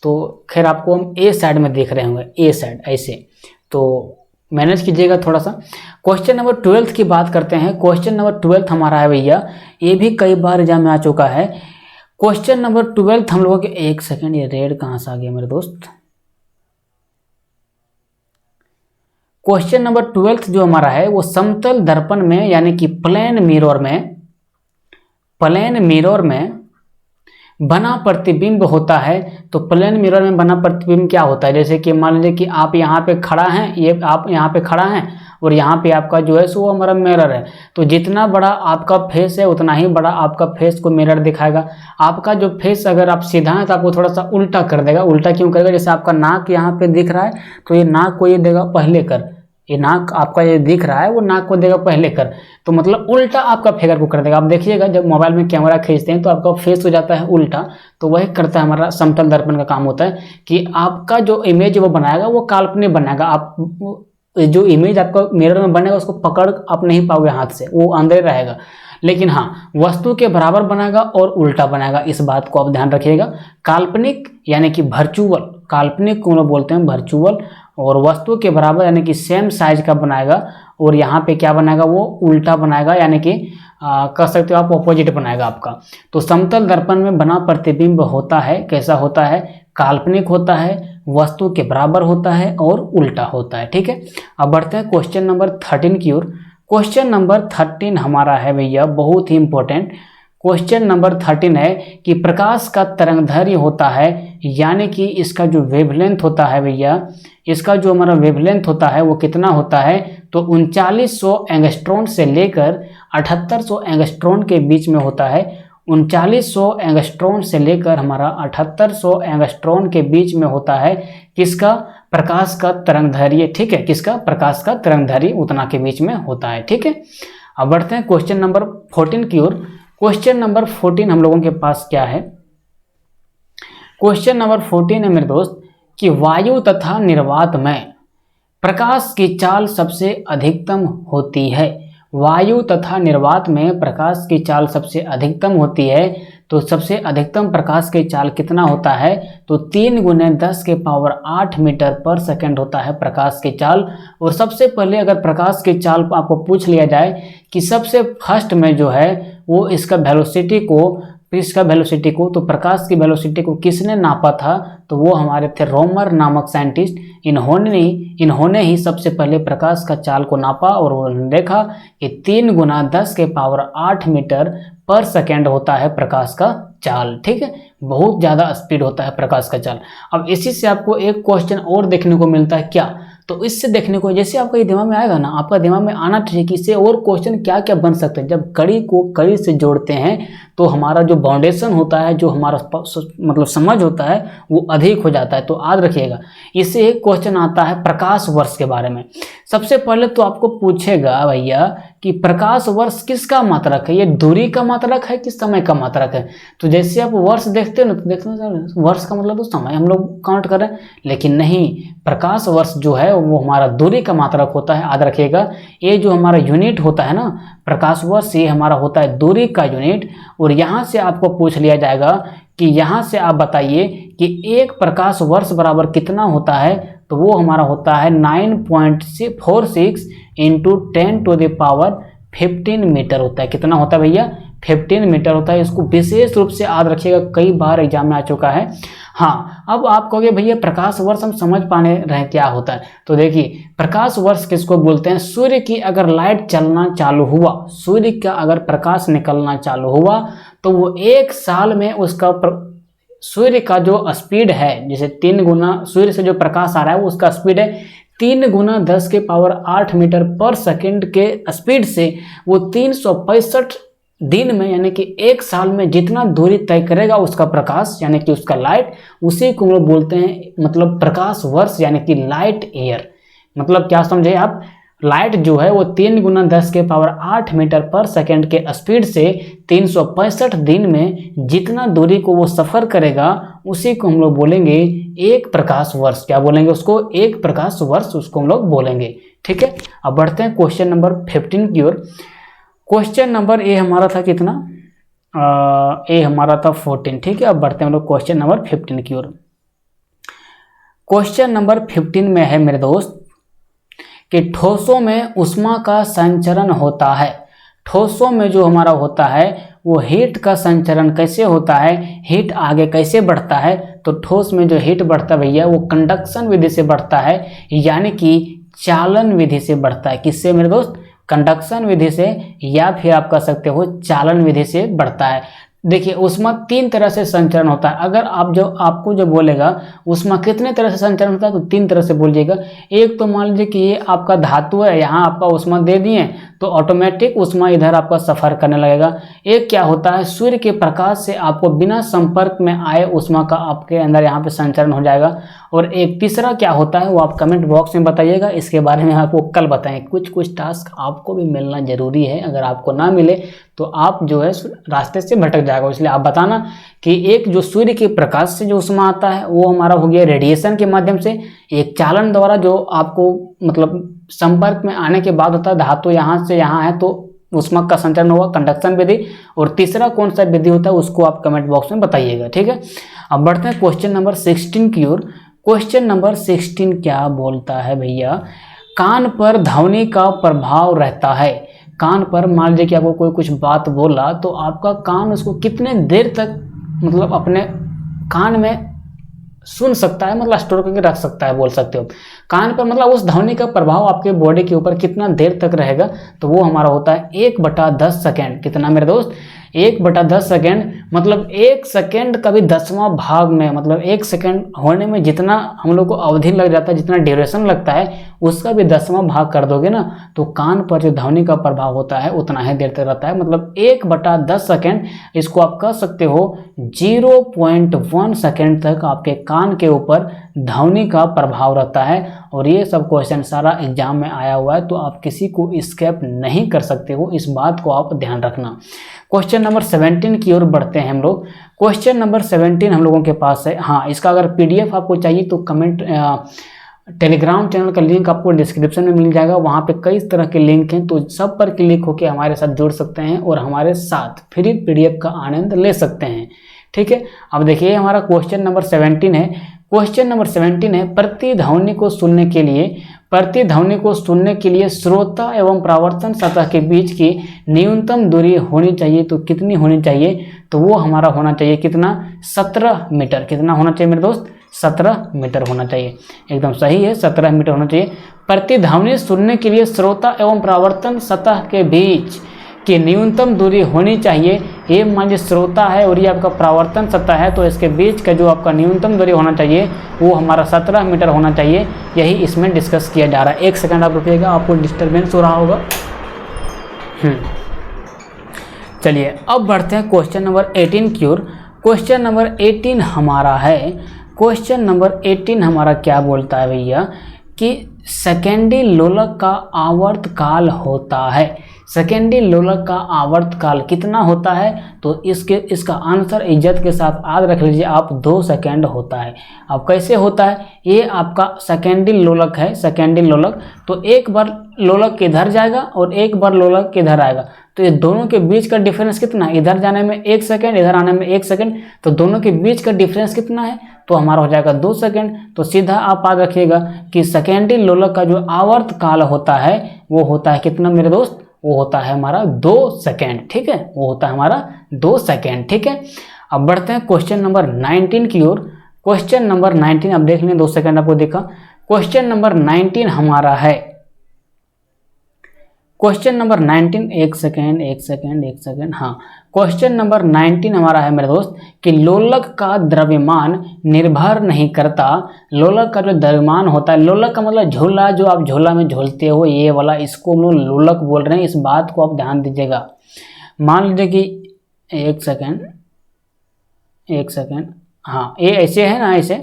तो खैर आपको हम ए साइड में देख रहे होंगे, ए साइड ऐसे, तो मैनेज कीजिएगा थोड़ा सा। क्वेश्चन नंबर 12 की बात करते हैं। क्वेश्चन नंबर 12 हमारा है भैया, ये भी कई बार एग्जाम में आ चुका है। क्वेश्चन नंबर 12 हम लोगों के, एक सेकेंड, ये रेड कहाँ से आ गया मेरे दोस्त? क्वेश्चन नंबर 12 जो हमारा है वो समतल दर्पण में, यानी कि प्लेन मिरर में बना प्रतिबिंब होता है। तो प्लेन मिरर में बना प्रतिबिंब क्या होता है, जैसे कि मान लीजिए कि आप यहाँ पे खड़ा हैं, ये आप यहाँ पे खड़ा हैं और यहाँ पे आपका जो है सो वो हमारा मिरर है। तो जितना बड़ा आपका फेस है उतना ही बड़ा आपका फेस को मिरर दिखाएगा। आपका जो फेस अगर आप सीधा है तो आपको थोड़ा सा उल्टा कर देगा। उल्टा क्यों करेगा, जैसे आपका नाक यहाँ पे दिख रहा है तो ये नाक को ये देगा पहले कर, ये नाक आपका ये दिख रहा है वो नाक को देगा पहले कर, तो मतलब उल्टा आपका फिगर को कर देगा। आप देखिएगा जब मोबाइल में कैमरा खींचते हैं तो आपका फेस हो जाता है उल्टा, तो वही करता है हमारा समतल दर्पण का काम होता है कि आपका जो इमेज वो बनाएगा वो काल्पनिक बनाएगा। आप जो इमेज आपका मिरर में बनेगा उसको पकड़ आप नहीं पाओगे हाथ से, वो अंदर रहेगा। लेकिन हाँ, वस्तु के बराबर बनाएगा और उल्टा बनाएगा, इस बात को आप ध्यान रखिएगा। काल्पनिक यानी कि वर्चुअल, काल्पनिक को हम लोग बोलते हैं वर्चुअल, और वस्तु के बराबर यानी कि सेम साइज का बनाएगा। और यहाँ पे क्या बनाएगा, वो उल्टा बनाएगा, यानी कि कह सकते हो आप ऑपोजिट बनाएगा आपका। तो समतल दर्पण में बना प्रतिबिंब होता है, कैसा होता है, काल्पनिक होता है, वस्तु के बराबर होता है और उल्टा होता है। ठीक है, अब बढ़ते हैं क्वेश्चन नंबर 13 की ओर। क्वेश्चन नंबर 13 हमारा है भैया बहुत ही इंपॉर्टेंट। क्वेश्चन नंबर 13 है कि प्रकाश का तरंगदैर्घ्य होता है, यानी कि इसका जो वेवलेंथ होता है भैया, इसका जो हमारा वेवलेंथ होता है वो कितना होता है, तो 3900 एंगस्ट्रॉन से लेकर 7800 एंगस्ट्रॉन के बीच में होता है। 3900 एंगस्ट्रॉन से लेकर हमारा 7800 एंगस्ट्रॉन के बीच में होता है किसका, प्रकाश का तरंगदैर्घ्य। ठीक है, किसका, प्रकाश का तरंगदैर्घ्य उतना के बीच में होता है। ठीक है, अब बढ़ते हैं क्वेश्चन नंबर 14 की ओर। क्वेश्चन नंबर 14 हम लोगों के पास क्या है, क्वेश्चन नंबर 14 है मेरे दोस्त कि वायु तथा निर्वात में प्रकाश की चाल सबसे अधिकतम होती है। वायु तथा निर्वात में प्रकाश की चाल सबसे अधिकतम होती है। तो सबसे अधिकतम प्रकाश की चाल कितना होता है, तो 3 × 10⁸ मीटर पर सेकंड होता है प्रकाश की चाल। और सबसे पहले अगर प्रकाश की चाल को आपको पूछ लिया जाए कि सबसे फर्स्ट में जो है वो इसका वेलोसिटी को, तो प्रकाश की वेलोसिटी को किसने नापा था, तो वो हमारे थे रोमर नामक साइंटिस्ट। इन्होंने ही सबसे पहले प्रकाश का चाल को नापा और उन्होंने देखा कि 3 × 10⁸ मीटर पर सेकेंड होता है प्रकाश का चाल। ठीक है, बहुत ज़्यादा स्पीड होता है प्रकाश का चाल। अब इसी से आपको एक क्वेश्चन और देखने को मिलता है क्या, तो इससे देखने को, जैसे आपका ये दिमाग में आएगा ना, आपका दिमाग में आना चाहिए कि इससे और क्वेश्चन क्या क्या बन सकते हैं। जब कड़ी को कड़ी से जोड़ते हैं तो हमारा जो बाउंडेशन होता है, जो हमारा मतलब समझ होता है वो अधिक हो जाता है। तो याद रखिएगा, इससे एक क्वेश्चन आता है प्रकाश वर्ष के बारे में। सबसे पहले तो आपको पूछेगा भैया कि प्रकाश वर्ष किसका मात्रक है, ये दूरी का मात्रक है कि समय का मात्रक है। तो जैसे आप वर्ष देखते हो ना, तो देखते हो वर्ष का मतलब तो समय हम लोग काउंट करें, लेकिन नहीं, प्रकाश वर्ष जो है वो हमारा दूरी का मात्रक होता है। याद रखिएगा, ये जो हमारा यूनिट होता है ना प्रकाश वर्ष, ये हमारा होता है दूरी का यूनिट। और यहाँ से आपको पूछ लिया जाएगा कि यहाँ से आप बताइए कि एक प्रकाश वर्ष बराबर कितना होता है, तो वो हमारा होता है 9.46 × 10⁻15 मीटर होता है। कितना होता है भैया, 15 मीटर होता है। इसको विशेष रूप से याद रखिएगा, कई बार एग्जाम में आ चुका है। हाँ, अब आप कहोगे भैया प्रकाश वर्ष हम समझ पाने रहे क्या होता है, तो देखिए प्रकाश वर्ष किसको बोलते हैं, सूर्य की अगर लाइट चलना चालू हुआ, सूर्य का अगर प्रकाश निकलना चालू हुआ, तो वो एक साल में उसका सूर्य का जो स्पीड है, जैसे 3 गुना सूर्य से जो प्रकाश आ रहा है उसका स्पीड है 3 × 10⁸ मीटर पर सेकंड के स्पीड से वो 365 दिन में, यानी कि एक साल में जितना दूरी तय करेगा उसका प्रकाश, यानी कि उसका लाइट, उसी को हम लोग बोलते हैं मतलब प्रकाश वर्ष, यानी कि लाइट ईयर। मतलब क्या समझे आप, लाइट जो है वो 3 × 10⁸ मीटर पर सेकंड के स्पीड से 365 दिन में जितना दूरी को वो सफ़र करेगा उसी को हम लोग बोलेंगे एक प्रकाश वर्ष। क्या बोलेंगे उसको, एक प्रकाश वर्ष उसको हम लोग बोलेंगे। ठीक है, अब बढ़ते हैं क्वेश्चन नंबर 15 की ओर। क्वेश्चन नंबर ए हमारा था कितना, ए हमारा था 14। ठीक है, अब बढ़ते हैं हम लोग क्वेश्चन नंबर 15 की ओर। क्वेश्चन नंबर 15 में है मेरे दोस्त कि ठोसों में ऊष्मा का संचरण होता है। ठोसों में जो हमारा होता है वो हीट का संचरण कैसे होता है, हीट आगे कैसे बढ़ता है, तो ठोस में जो हीट बढ़ता है भैया वो कंडक्शन विधि से बढ़ता है, यानी कि चालन विधि से बढ़ता है। किससे मेरे दोस्त, कंडक्शन विधि से, या फिर आप कह सकते हो चालन विधि से बढ़ता है। देखिए ऊष्मा 3 तरह से संचरण होता है। अगर आपको जो बोलेगा ऊष्मा कितने तरह से संचरण होता है तो 3 तरह से बोलिएगा। एक तो मान लीजिए कि ये आपका धातु है, यहाँ आपका ऊष्मा दे दिए तो ऑटोमेटिक ऊष्मा इधर आपका सफर करने लगेगा। एक क्या होता है, सूर्य के प्रकाश से आपको बिना संपर्क में आए ऊष्मा का आपके अंदर यहाँ पे संचरण हो जाएगा। और एक तीसरा क्या होता है वो आप कमेंट बॉक्स में बताइएगा, इसके बारे में आपको कल बताएं। कुछ टास्क आपको भी मिलना जरूरी है, अगर आपको ना मिले तो आप जो है रास्ते से भटक जाएगा। इसलिए आप बताना कि एक जो सूर्य के प्रकाश से जो ऊष्मा आता है वो हमारा हो गया रेडिएशन के माध्यम से, एक चालन द्वारा जो आपको मतलब संपर्क में आने के बाद होता है, धातु यहाँ से यहाँ है तो ऊष्मा का संचरण होगा, कंडक्शन विधि। और तीसरा कौन सा विधि होता है उसको आप कमेंट बॉक्स में बताइएगा, ठीक है। अब बढ़ते हैं क्वेश्चन नंबर 16 की ओर। क्वेश्चन नंबर 16 क्या बोलता है भैया, कान पर ध्वनि का प्रभाव रहता है। कान पर मान लीजिए कि आपको कोई कुछ बात बोला तो आपका कान उसको कितने देर तक मतलब अपने कान में सुन सकता है, मतलब स्टोर करके रख सकता है, बोल सकते हो। कान पर मतलब उस ध्वनि का प्रभाव आपके बॉडी के ऊपर कितना देर तक रहेगा तो वो हमारा होता है 1/10 सेकेंड। कितना मेरे दोस्त, 1/10 सेकेंड। मतलब 1 सेकेंड का भी 10वां भाग में, मतलब 1 सेकेंड होने में जितना हम लोग को अवधि लग जाता है, जितना ड्यूरेशन लगता है उसका भी 10वां भाग कर दोगे ना तो कान पर जो ध्वनि का प्रभाव होता है उतना ही देर तक रहता है। मतलब 1/10 सेकेंड, इसको आप कह सकते हो 0.1 सेकेंड तक आपके कान के ऊपर ध्वनि का प्रभाव रहता है। और ये सब क्वेश्चन सारा एग्जाम में आया हुआ है तो आप किसी को स्किप नहीं कर सकते हो, इस बात को आप ध्यान रखना। क्वेश्चन नंबर 17 की ओर बढ़ते हैं हम लोग। क्वेश्चन नंबर 17 हम लोगों के पास है। हाँ, इसका अगर पीडीएफ आपको चाहिए तो कमेंट टेलीग्राम चैनल का लिंक आपको डिस्क्रिप्शन में मिल जाएगा। वहाँ पे कई तरह के लिंक हैं तो सब पर क्लिक होकर हमारे साथ जुड़ सकते हैं और हमारे साथ फ्री पीडीएफ का आनंद ले सकते हैं, ठीक है। अब देखिए हमारा क्वेश्चन नंबर 17 है। क्वेश्चन नंबर 17 है, प्रतिध्वनि को सुनने के लिए श्रोता एवं परावर्तन सतह के बीच की न्यूनतम दूरी होनी चाहिए। तो कितनी होनी चाहिए तो वो हमारा होना चाहिए कितना, 17 मीटर। कितना होना चाहिए मेरे दोस्त, 17 मीटर होना चाहिए। एकदम सही है, 17 मीटर होना चाहिए। प्रतिध्वनि सुनने के लिए श्रोता एवं परावर्तन सतह के बीच की न्यूनतम दूरी होनी चाहिए। ये मान लीजिए श्रोता है और ये आपका परावर्तन सतह है तो इसके बीच का जो आपका न्यूनतम दूरी होना चाहिए वो हमारा 17 मीटर होना चाहिए। यही इसमें डिस्कस किया जा रहा है। 1 सेकंड आप रुकिएगा, आपको डिस्टर्बेंस हो रहा होगा। चलिए अब बढ़ते हैं क्वेश्चन नंबर 18 की ओर। क्वेश्चन नंबर 18 हमारा है, क्वेश्चन नंबर 18 हमारा क्या बोलता है भैया कि सेकेंडी लोलक का आवर्तकाल होता है। सेकेंडी लोलक का आवर्तकाल कितना होता है तो इसका आंसर इज्जत के साथ याद रख लीजिए आप, 2 सेकेंड होता है। अब कैसे होता है, ये आपका सेकेंडी लोलक है, सेकेंडी लोलक। तो एक बार लोलक किधर जाएगा और एक बार लोलक किधर आएगा तो ये दोनों के बीच का डिफरेंस कितना, इधर जाने में 1 सेकेंड, इधर आने में 1 सेकेंड, तो दोनों के बीच का डिफरेंस कितना है तो हमारा हो जाएगा 2 सेकेंड। तो सीधा आप याद रखिएगा कि सेकेंडी लोलक का जो आवर्तकाल होता है वो होता है कितना मेरे दोस्त, वो होता है हमारा 2 सेकेंड, ठीक है। वो होता है हमारा 2 सेकेंड, ठीक है। अब बढ़ते हैं क्वेश्चन नंबर 19 की ओर। क्वेश्चन नंबर 19 अब देख लें, 2 सेकेंड आपको देखा। क्वेश्चन नंबर 19 हमारा है, क्वेश्चन नंबर 19, एक सेकेंड, हाँ। क्वेश्चन नंबर 19 हमारा है मेरे दोस्त कि लोलक का द्रव्यमान निर्भर नहीं करता। लोलक का जो द्रव्यमान होता है, लोलक का मतलब झोला, जो आप झोला में झोलते हो ये वाला, इसको हम लोग लोलक बोल रहे हैं। इस बात को आप ध्यान दीजिएगा। मान लीजिए कि एक सेकेंड, हाँ ये ऐसे है ना, ऐसे।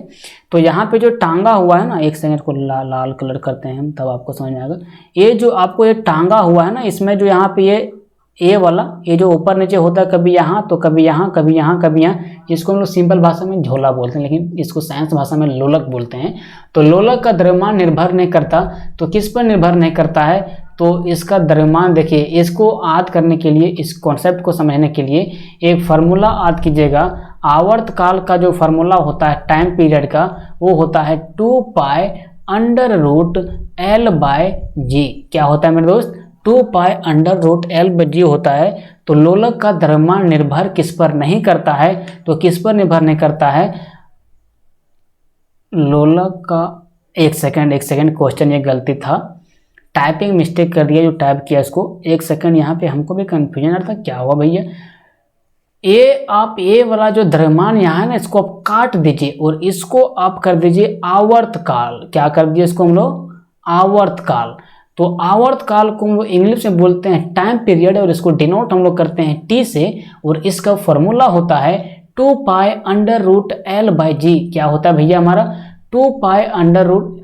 तो यहाँ पे जो टांगा हुआ है ना, 1 सेकेंड को लाल कलर करते हैं हम, तब आपको समझ में आएगा। ये जो आपको ये टांगा हुआ है ना, इसमें जो यहाँ पे ये वाला, ये जो ऊपर नीचे होता है, कभी यहाँ तो कभी यहाँ, कभी यहाँ कभी यहाँ, इसको हम लोग सिंपल भाषा में झोला बोलते हैं, लेकिन इसको साइंस भाषा में लोलक बोलते हैं। तो लोलक का द्रव्यमान निर्भर नहीं करता, तो किस पर निर्भर नहीं करता है तो इसका द्रव्यमान, देखिए इसको याद करने के लिए, इस कॉन्सेप्ट को समझने के लिए एक फार्मूला याद कीजिएगा। आवर्तकाल का जो फार्मूला होता है टाइम पीरियड का, वो होता है 2π√L/g। क्या होता है मेरे दोस्त, 2π√L/g होता है। तो लोलक का द्रव्यमान निर्भर किस पर नहीं करता है तो किस पर निर्भर नहीं करता है, लोलक का, एक सेकेंड क्वेश्चन ये गलती था, टाइपिंग मिस्टेक कर दिया, जो टाइप किया इसको। 1 सेकेंड, यहाँ पे हमको भी कंफ्यूजन आ रहा था क्या हुआ भैया। आप ये वाला जो द्रव्यमान यहाँ है ना, इसको आप काट दीजिए और इसको आप कर दीजिए आवर्तकाल। क्या कर दीजिए इसको हम लोग? आवर्तकाल। तो आवर्तकाल को हम लोग इंग्लिश में बोलते हैं टाइम पीरियड, और इसको डिनोट हम लोग करते हैं टी से, और इसका फॉर्मूला होता है 2 pi under root L by G. क्या होता है भैया हमारा? 2 pi under root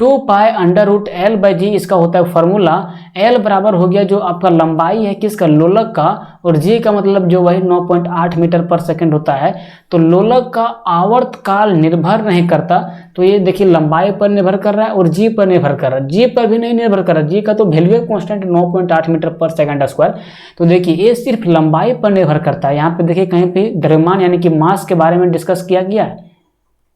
2 pi under root L by G इसका होता है फॉर्मूला। एल बराबर हो गया जो आपका लंबाई है किसका? लोलक का, और जी का मतलब जो वही 9.8 मीटर पर सेकंड होता है। तो लोलक का आवर्तकाल निर्भर नहीं करता, तो ये देखिए लंबाई पर निर्भर कर रहा है और जी पर निर्भर कर रहा है। जी पर भी नहीं निर्भर कर रहा है, जी का तो वैल्यू कांस्टेंट 9.8 मीटर पर सेकंड स्क्वायर। तो देखिए ये सिर्फ लंबाई पर निर्भर करता है। यहाँ पे देखिए कहीं पे द्रव्यमान यानी कि मास के बारे में डिस्कस किया गया है।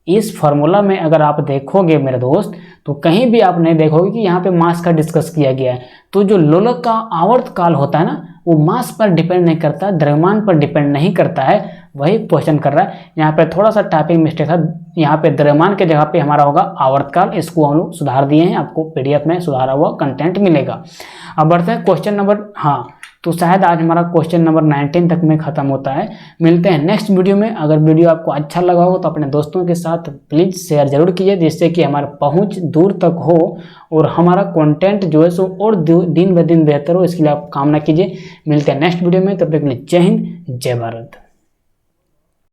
इस फॉर्मूला में अगर आप देखोगे मेरे दोस्त, तो कहीं भी आप नहीं देखोगे कि यहाँ पे मास का डिस्कस किया गया है। तो जो लोलक का आवर्तकाल होता है ना, वो मास पर डिपेंड नहीं करता, द्रव्यमान पर डिपेंड नहीं करता है, वही क्वेश्चन कर रहा है। यहाँ पे थोड़ा सा टाइपिंग मिस्टेक था, यहाँ पे द्रव्यमान के जगह पे हमारा होगा आवर्तकाल। इसको हम लोग सुधार दिए हैं, आपको पीडीएफ में सुधारा हुआ कंटेंट मिलेगा। अब बढ़ते हैं क्वेश्चन नंबर, तो शायद आज हमारा क्वेश्चन नंबर 19 तक में खत्म होता है। मिलते हैं नेक्स्ट वीडियो में। अगर वीडियो आपको अच्छा लगा हो तो अपने दोस्तों के साथ प्लीज़ शेयर जरूर कीजिए, जिससे कि हमारा पहुंच दूर तक हो और हमारा कंटेंट जो है सो और दिन ब दिन बेहतर हो, इसके लिए आप कामना कीजिए। मिलते हैं नेक्स्ट वीडियो में, तब तक के लिए जय हिंद, जय भारत।